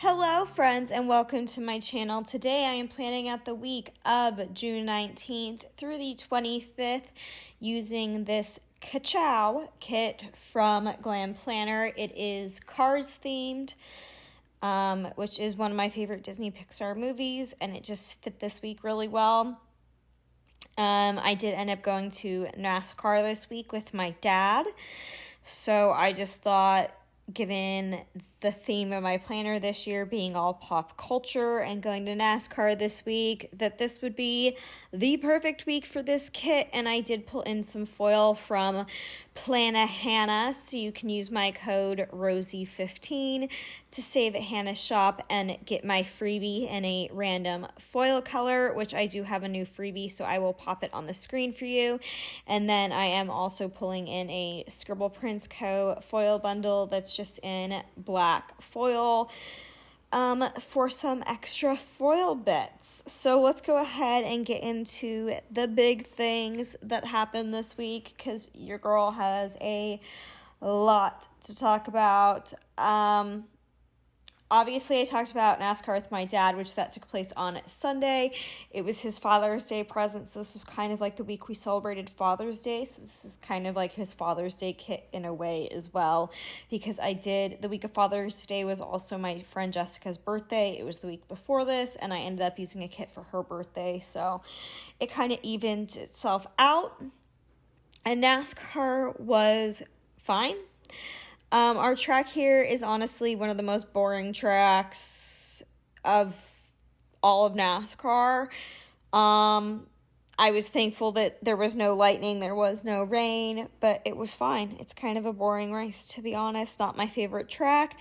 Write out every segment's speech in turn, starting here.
Hello friends and welcome to my channel. Today I am planning out the week of June 19th through the 25th using this Ka-Chow kit from Glam Planner. It is Cars themed, which is one of my favorite Disney Pixar movies, and it just fit this week really well. I did end up going to NASCAR this week with my dad, so I just thought, given the theme of my planner this year being all pop culture and going to NASCAR this week, that this would be the perfect week for this kit. And I did pull in some foil from PlannaHannah, so you can use my code Rosey15 to save at Hannah's shop and get my freebie in a random foil color, which I do have a new freebie, so I will pop it on the screen for you. And then I am also pulling in a Scribble Prints Co foil bundle that's just in black foil for some extra foil bits. So let's go ahead and get into the big things that happened this week, because your girl has a lot to talk about. Obviously, I talked about NASCAR with my dad, which that took place on Sunday. It was his Father's Day present, so this was kind of like the week we celebrated Father's Day. So this is kind of like his Father's Day kit in a way as well, because the week of Father's Day was also my friend Jessica's birthday. It was the week before this, and I ended up using a kit for her birthday, so it kind of evened itself out. And NASCAR was fine. Our track here is honestly one of the most boring tracks of all of NASCAR. I was thankful that there was no lightning, there was no rain, but it was fine. It's kind of a boring race, to be honest. Not my favorite track,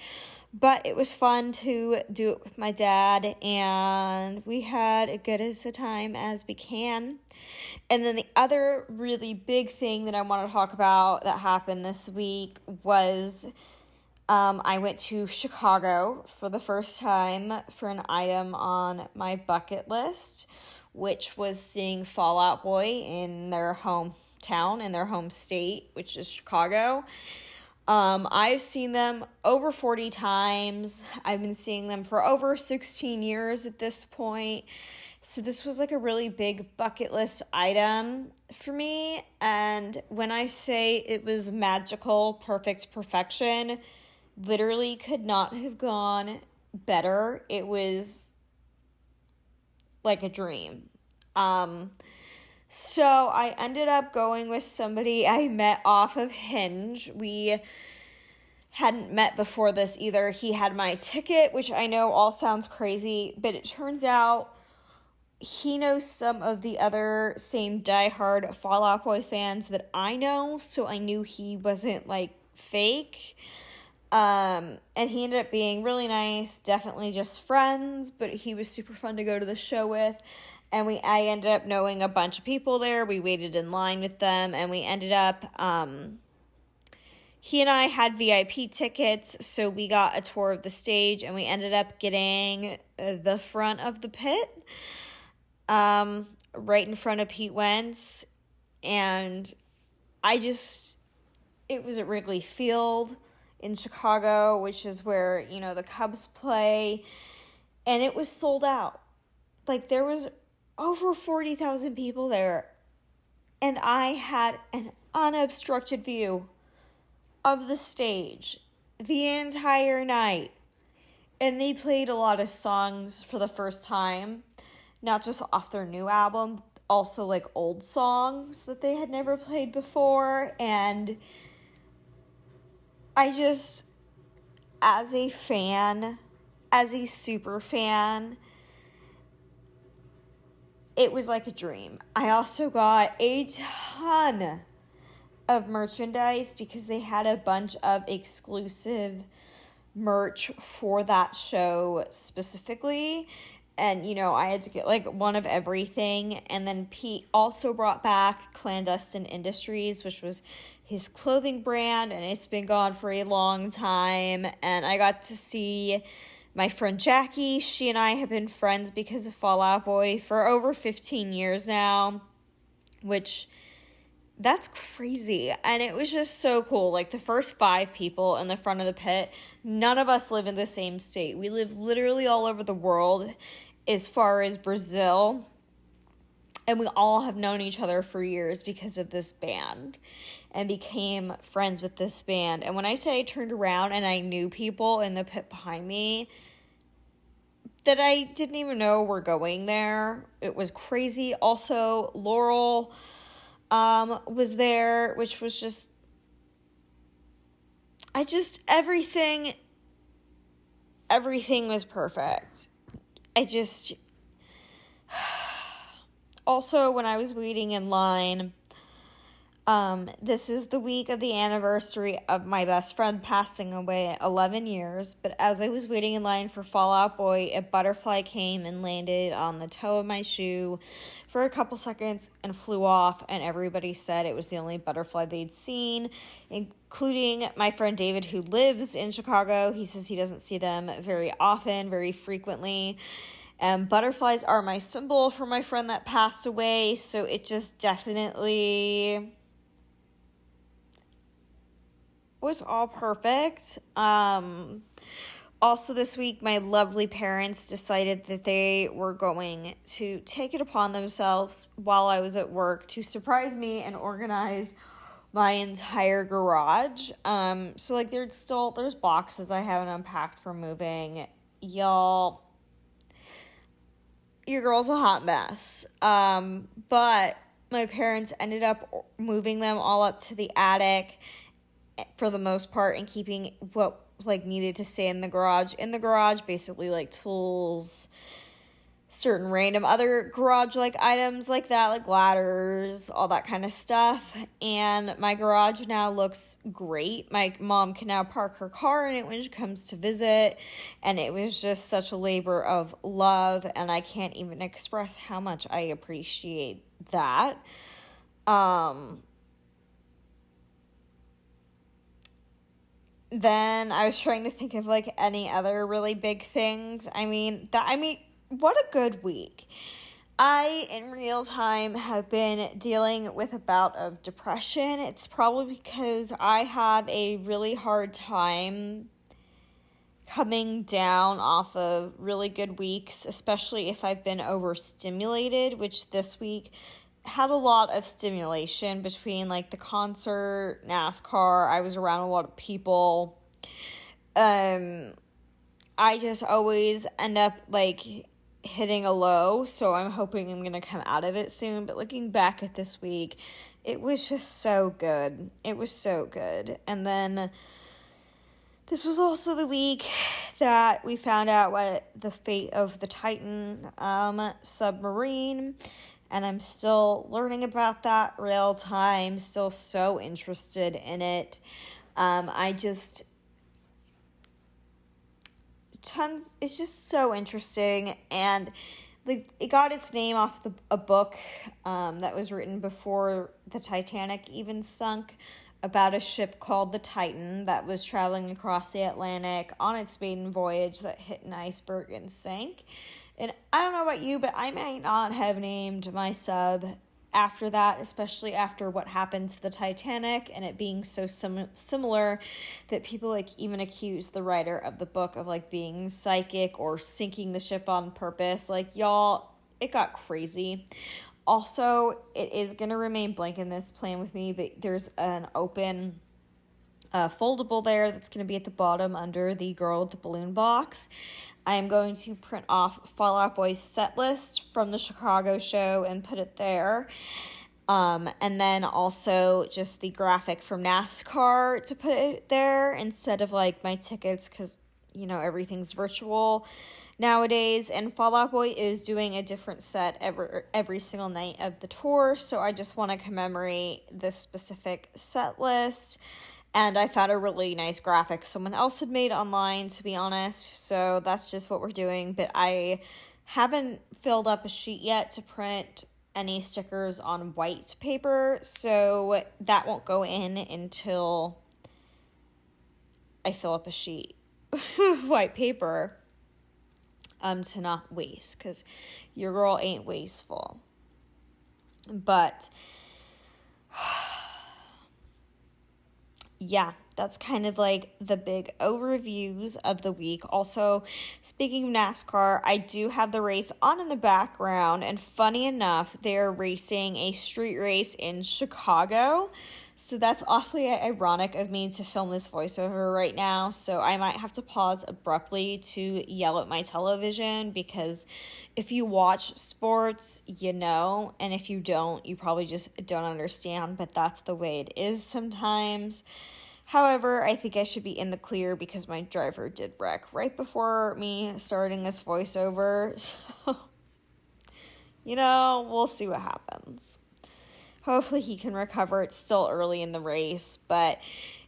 but it was fun to do it with my dad, and we had as good as a time as we can. And then the other really big thing that I want to talk about that happened this week was I went to Chicago for the first time for an item on my bucket list, which was seeing Fall Out Boy in their hometown, in their home state, which is Chicago. I've seen them over 40 times. I've been seeing them for over 16 years at this point. So this was like a really big bucket list item for me. And when I say it was magical, perfect perfection, literally could not have gone better. It was like a dream. So I ended up going with somebody I met off of Hinge. We hadn't met before this either. He had my ticket, which I know all sounds crazy, but it turns out he knows some of the other same diehard Fall Out Boy fans that I know, so I knew he wasn't like fake. And he ended up being really nice, definitely just friends, but he was super fun to go to the show with. And I ended up knowing a bunch of people there. We waited in line with them, and we ended up, he and I had VIP tickets, so we got a tour of the stage, and we ended up getting the front of the pit, right in front of Pete Wentz. And it was at Wrigley Field in Chicago, which is where, the Cubs play, and it was sold out. Like, there was over 40,000 people there, and I had an unobstructed view of the stage the entire night. And they played a lot of songs for the first time, not just off their new album, also like old songs that they had never played before. And I just, as a fan, as a super fan, it was like a dream. I also got a ton of merchandise because they had a bunch of exclusive merch for that show specifically. And, I had to get like one of everything. And then Pete also brought back Clandestine Industries, which was his clothing brand, and it's been gone for a long time. And I got to see my friend Jackie. She and I have been friends because of Fall Out Boy for over 15 years now, which That's crazy. And it was just so cool. Like, the first 5 people in the front of the pit, none of us live in the same state. We live literally all over the world as far as Brazil. And we all have known each other for years because of this band and became friends with this band. And when I say I turned around and I knew people in the pit behind me that I didn't even know were going there, it was crazy. Also, Laurel was there, which was just, everything was perfect. Also, when I was waiting in line, this is the week of the anniversary of my best friend passing away at 11 years, but as I was waiting in line for Fall Out Boy, a butterfly came and landed on the toe of my shoe for a couple seconds and flew off, and everybody said it was the only butterfly they'd seen, including my friend David, who lives in Chicago. He says he doesn't see them very often, very frequently. Butterflies are my symbol for my friend that passed away, so it just definitely was all perfect. Also this week, my lovely parents decided that they were going to take it upon themselves while I was at work to surprise me and organize my entire garage. So like there's boxes I haven't unpacked from moving. Y'all, your girl's a hot mess. But my parents ended up moving them all up to the attic for the most part and keeping what like needed to stay in the garage. In the garage, basically like tools, certain random other garage like items like that, like ladders, all that kind of stuff. And my garage now looks great. My mom can now park her car in it when she comes to visit, and it was just such a labor of love, and I can't even express how much I appreciate that. Then I was trying to think of like any other really big things. What a good week. I, in real time, have been dealing with a bout of depression. It's probably because I have a really hard time coming down off of really good weeks, especially if I've been overstimulated, which this week had a lot of stimulation between like the concert, NASCAR. I was around a lot of people. I just always end up like hitting a low, so I'm hoping I'm gonna come out of it soon. But looking back at this week, it was just so good. It was so good. And then this was also the week that we found out what the fate of the Titan submarine, and I'm still learning about that real time, still so interested in it. It's just so interesting, and like it got its name off a book that was written before the Titanic even sunk, about a ship called the Titan that was traveling across the Atlantic on its maiden voyage that hit an iceberg and sank. And I don't know about you, but I might not have named my sub after that, especially after what happened to the Titanic and it being so similar that people like even accuse the writer of the book of like being psychic or sinking the ship on purpose. Like, y'all, it got crazy. Also, it is going to remain blank in this plan with me, but there's an open foldable there that's going to be at the bottom under the girl with the balloon box. I am going to print off Fall Out Boy's set list from the Chicago show and put it there. And then also just the graphic from NASCAR to put it there instead of like my tickets, because, you know, everything's virtual nowadays. And Fall Out Boy is doing a different set every single night of the tour. So I just want to commemorate this specific set list. And I found a really nice graphic someone else had made online, to be honest. So that's just what we're doing. But I haven't filled up a sheet yet to print any stickers on white paper. So that won't go in until I fill up a sheet of white paper to not waste. Because your girl ain't wasteful. But yeah, that's kind of like the big overviews of the week. Also, speaking of NASCAR, I do have the race on in the background, and funny enough, they're racing a street race in Chicago. So that's awfully ironic of me to film this voiceover right now. So I might have to pause abruptly to yell at my television, because if you watch sports, you know, and if you don't, you probably just don't understand, but that's the way it is sometimes. However, I think I should be in the clear because my driver did wreck right before me starting this voiceover. So, we'll see what happens. Hopefully he can recover. It's still early in the race, but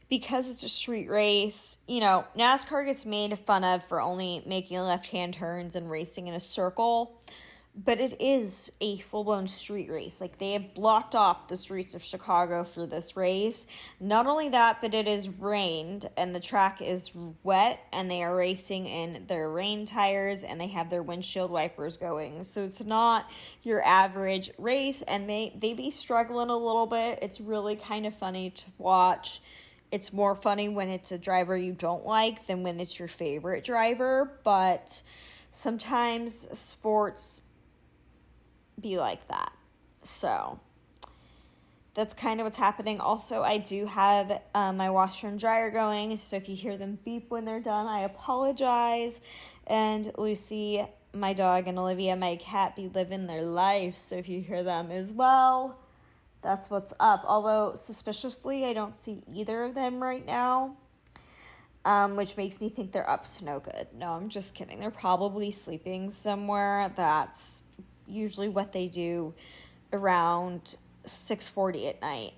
because it's a street race, NASCAR gets made fun of for only making left-hand turns and racing in a circle, but it is a full-blown street race. Like, they have blocked off the streets of Chicago for this race. Not only that, but it has rained, and the track is wet, and they are racing in their rain tires, and they have their windshield wipers going. So it's not your average race, and they be struggling a little bit. It's really kind of funny to watch. It's more funny when it's a driver you don't like than when it's your favorite driver, but sometimes sports be like that. So that's kind of what's happening. Also, I do have my washer and dryer going, so if you hear them beep when they're done, I apologize. And Lucy, my dog, and Olivia, my cat, be living their life, so if you hear them as well, that's what's up. Although, suspiciously, I don't see either of them right now, which makes me think they're up to no good. No, I'm just kidding. They're probably sleeping somewhere. That's usually what they do around 6:40 at night.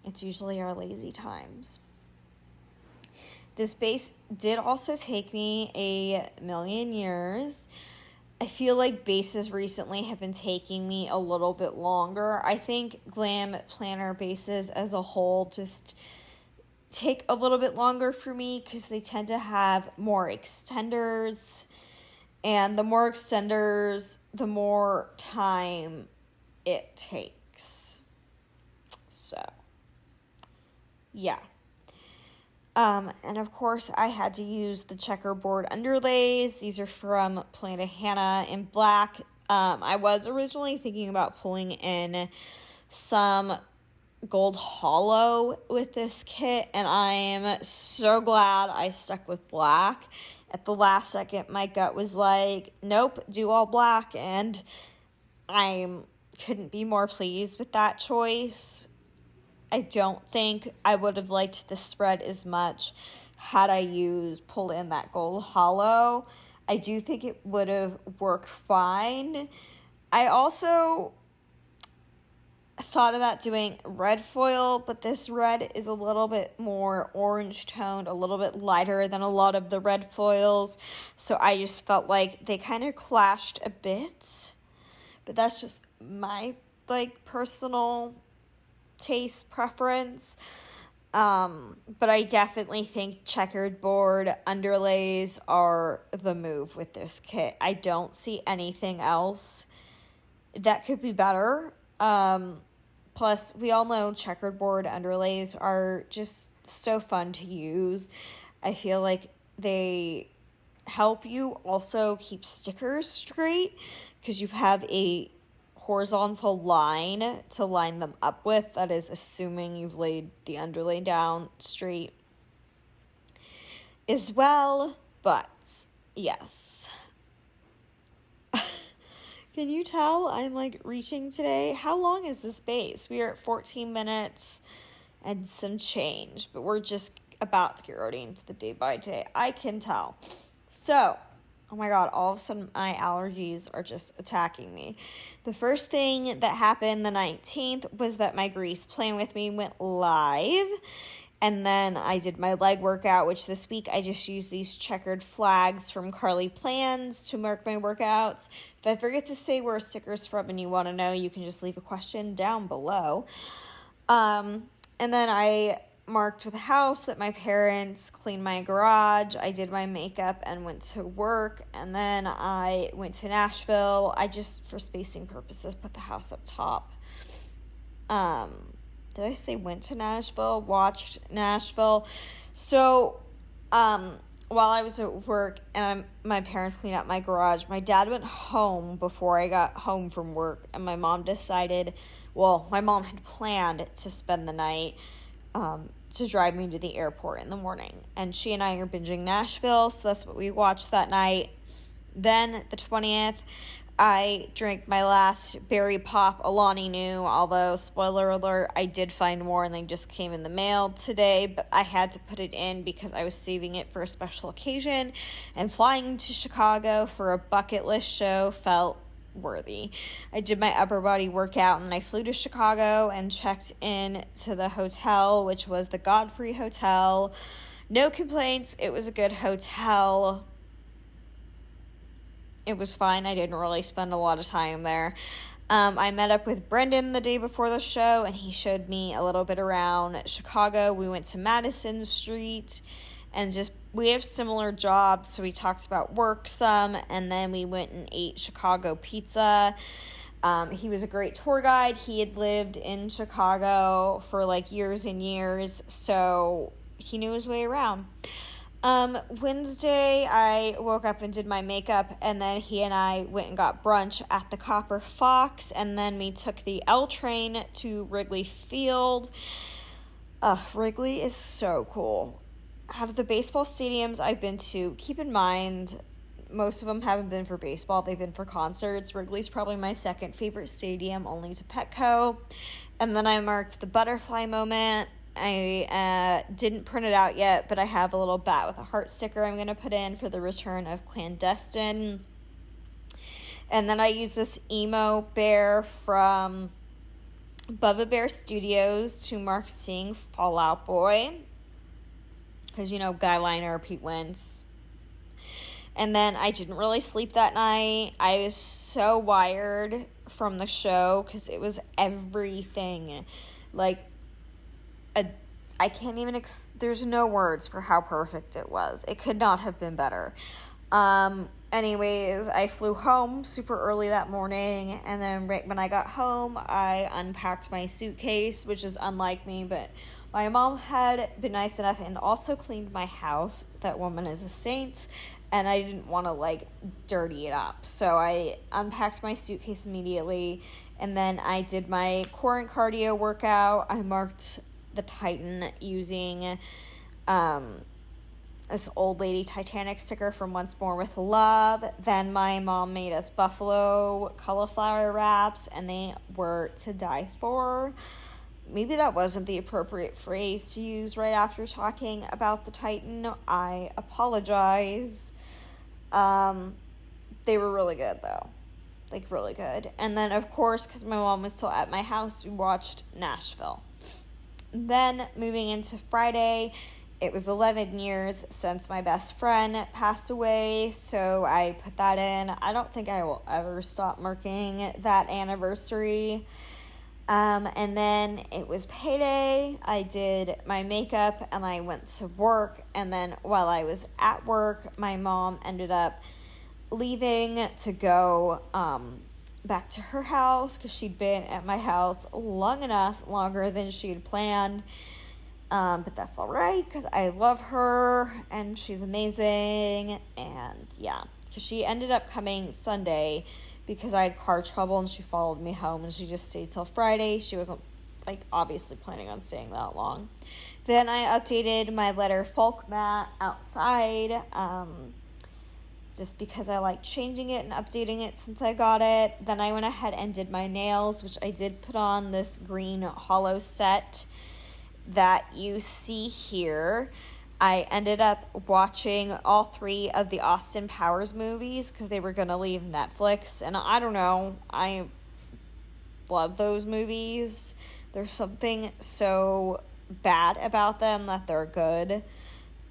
It's usually our lazy times. This base did also take me a million years. I feel like bases recently have been taking me a little bit longer. I think Glam Planner bases as a whole just take a little bit longer for me because they tend to have more extenders. And the more extenders, the more time it takes. So, yeah. And of course, I had to use the checkerboard underlays. These are from PlannaHannah in black. I was originally thinking about pulling in some gold hollow with this kit, and I am so glad I stuck with black. At the last second, my gut was like, nope, do all black, and I couldn't be more pleased with that choice. I don't think I would have liked the spread as much had I pulled in that gold hollow. I do think it would have worked fine. I also thought about doing red foil, but this red is a little bit more orange toned, a little bit lighter than a lot of the red foils, so I just felt like they kind of clashed a bit, but that's just my personal taste preference. But I definitely think checkered board underlays are the move with this kit. I don't see anything else that could be better. Plus, we all know checkered board underlays are just so fun to use. I feel like they help you also keep stickers straight because you have a horizontal line to line them up with. That is assuming you've laid the underlay down straight as well. But yes. Can you tell I'm reaching today? How long is this base? We are at 14 minutes and some change, but we're just about to get ready into the day by day. I can tell. So, oh my God, all of a sudden my allergies are just attacking me. The first thing that happened the 19th was that my Grease Plan With Me went live. And then I did my leg workout, which this week I just used these checkered flags from RoseyPlans to mark my workouts. If I forget to say where a sticker's from and you want to know, you can just leave a question down below. And then I marked with a house that my parents cleaned my garage. I did my makeup and went to work. And then I went to Nashville. I just, for spacing purposes, put the house up top. did I say went to Nashville? Watched Nashville. So, while I was at work and my parents cleaned out my garage, my dad went home before I got home from work, and my mom my mom had planned to spend the night to drive me to the airport in the morning. And she and I are binging Nashville, so that's what we watched that night. Then, the 20th, I drank my last Berry Pop Alani Nu, although, spoiler alert, I did find more and they just came in the mail today, but I had to put it in because I was saving it for a special occasion, and flying to Chicago for a bucket list show felt worthy. I did my upper body workout, and then I flew to Chicago and checked in to the hotel, which was the Godfrey Hotel. No complaints. It was a good hotel. It was fine. I didn't really spend a lot of time there. I met up with Brendan the day before the show, and he showed me a little bit around Chicago. We went to Madison Street, and we have similar jobs, so we talked about work some, and then we went and ate Chicago pizza. He was a great tour guide. He had lived in Chicago for like years and years, so he knew his way around. Wednesday, I woke up and did my makeup, and then he and I went and got brunch at the Copper Fox, and then we took the L train to Wrigley Field. Wrigley is so cool. Out of the baseball stadiums I've been to, keep in mind, most of them haven't been for baseball, they've been for concerts. Wrigley's probably my second favorite stadium, only to Petco. And then I marked the butterfly moment. I didn't print it out yet, but I have a little bat with a heart sticker I'm going to put in for the return of Clandestine. And then I used this emo bear from Bubba Bear Studios to mark seeing Fall Out Boy. Because, guy liner, Pete Wentz. And then I didn't really sleep that night. I was so wired from the show because it was everything. I can't even, there's no words for how perfect it was. It could not have been better. Anyways, I flew home super early that morning, and then right when I got home, I unpacked my suitcase, which is unlike me, but my mom had been nice enough and also cleaned my house. That woman is a saint, and I didn't want to, dirty it up. So I unpacked my suitcase immediately, and then I did my core and cardio workout. I marked the Titan using this old lady Titanic sticker from Once More with Love. Then my mom made us buffalo cauliflower wraps, and they were to die for. Maybe that wasn't the appropriate phrase to use right after talking about the Titan. I apologize. They were really good, though. Really good. And then, of course, because my mom was still at my house, we watched Nashville. Then, moving into Friday, it was 11 years since my best friend passed away, so I put that in. I don't think I will ever stop marking that anniversary. And then it was payday. I did my makeup and I went to work, and then while I was at work, my mom ended up leaving to go back to her house because she'd been at my house longer than she had planned. But that's all right because I love her and she's amazing. And yeah, because she ended up coming Sunday because I had car trouble and she followed me home, and she just stayed till Friday. She wasn't obviously planning on staying that long. Then I updated my letter folk mat outside, just because I like changing it and updating it since I got it. Then I went ahead and did my nails, which I did put on this green hollow set that you see here. I ended up watching all 3 of the Austin Powers movies because they were going to leave Netflix. And I don't know, I love those movies. There's something so bad about them that they're good.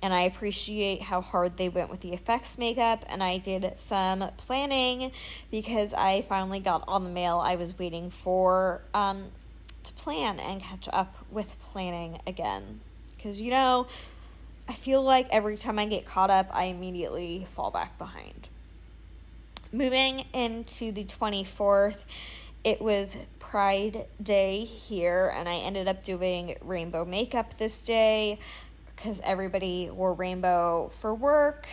And I appreciate how hard they went with the effects makeup. And I did some planning because I finally got all the mail I was waiting for to plan and catch up with planning again. Because, I feel like every time I get caught up, I immediately fall back behind. Moving into the 24th, it was Pride Day here, and I ended up doing rainbow makeup this day because everybody wore rainbow for work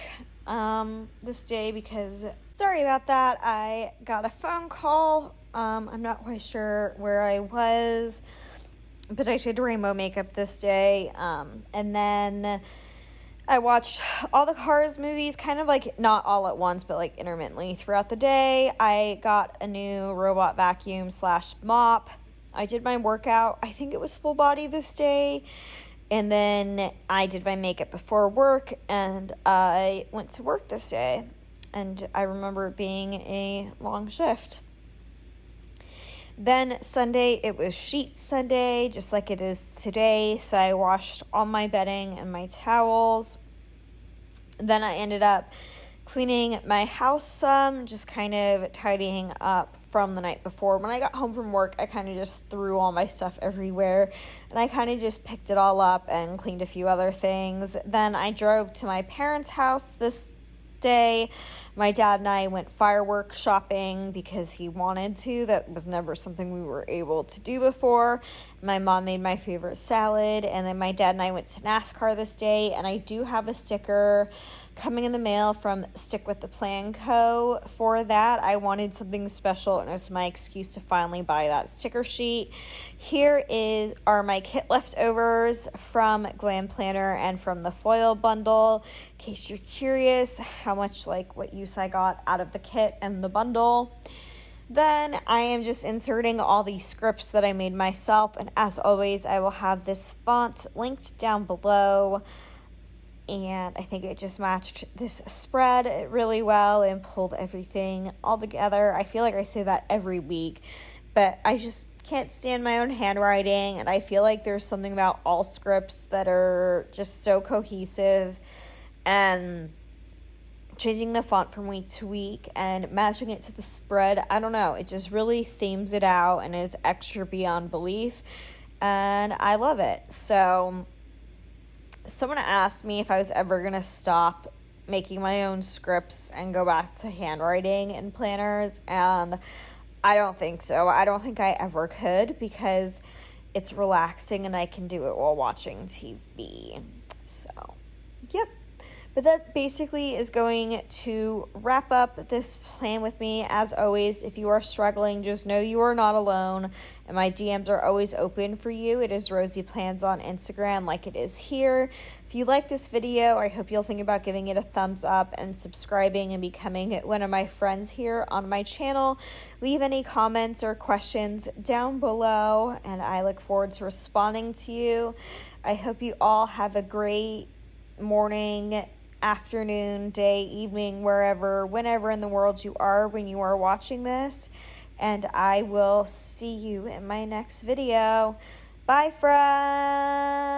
this day. Because, sorry about that, I got a phone call. I'm not quite sure where I was, but I did rainbow makeup this day. And then I watched all the Cars movies, kind of like not all at once, but like intermittently throughout the day. I got a new robot vacuum / mop. I did my workout. I think it was full body this day. And then I did my makeup before work, and I went to work this day. And I remember it being a long shift. Then Sunday, it was sheet Sunday, just like it is today. So I washed all my bedding and my towels. Then I ended up cleaning my house some, just kind of tidying up from the night before. When I got home from work, I kind of just threw all my stuff everywhere, and I kind of just picked it all up and cleaned a few other things. Then I drove to my parents' house this day. My dad and I went fireworks shopping because he wanted to. That was never something we were able to do before. My mom made my favorite salad, and then my dad and I went to NASCAR this day, and I do have a sticker coming in the mail from Scribble Prints Co. For that, I wanted something special, and it was my excuse to finally buy that sticker sheet. Here are my kit leftovers from Glam Planner and from the foil bundle, in case you're curious how much what use I got out of the kit and the bundle. Then I am just inserting all these scripts that I made myself, and as always, I will have this font linked down below. And I think it just matched this spread really well and pulled everything all together. I feel like I say that every week, but I just can't stand my own handwriting, and I feel like there's something about all scripts that are just so cohesive, and changing the font from week to week and matching it to the spread, I don't know, it just really themes it out and is extra beyond belief, and I love it. So someone asked me if I was ever going to stop making my own scripts and go back to handwriting in planners, and I don't think so. I don't think I ever could, because it's relaxing and I can do it while watching TV. So, yep. But that basically is going to wrap up this plan with me. As always, if you are struggling, just know you are not alone, and my DMs are always open for you. It is RoseyPlans on Instagram, like it is here. If you like this video, I hope you'll think about giving it a thumbs up and subscribing and becoming one of my friends here on my channel. Leave any comments or questions down below, and I look forward to responding to you. I hope you all have a great morning, afternoon, day, evening, whenever in the world you are when you are watching this, and I will see you in my next video. Bye, friends!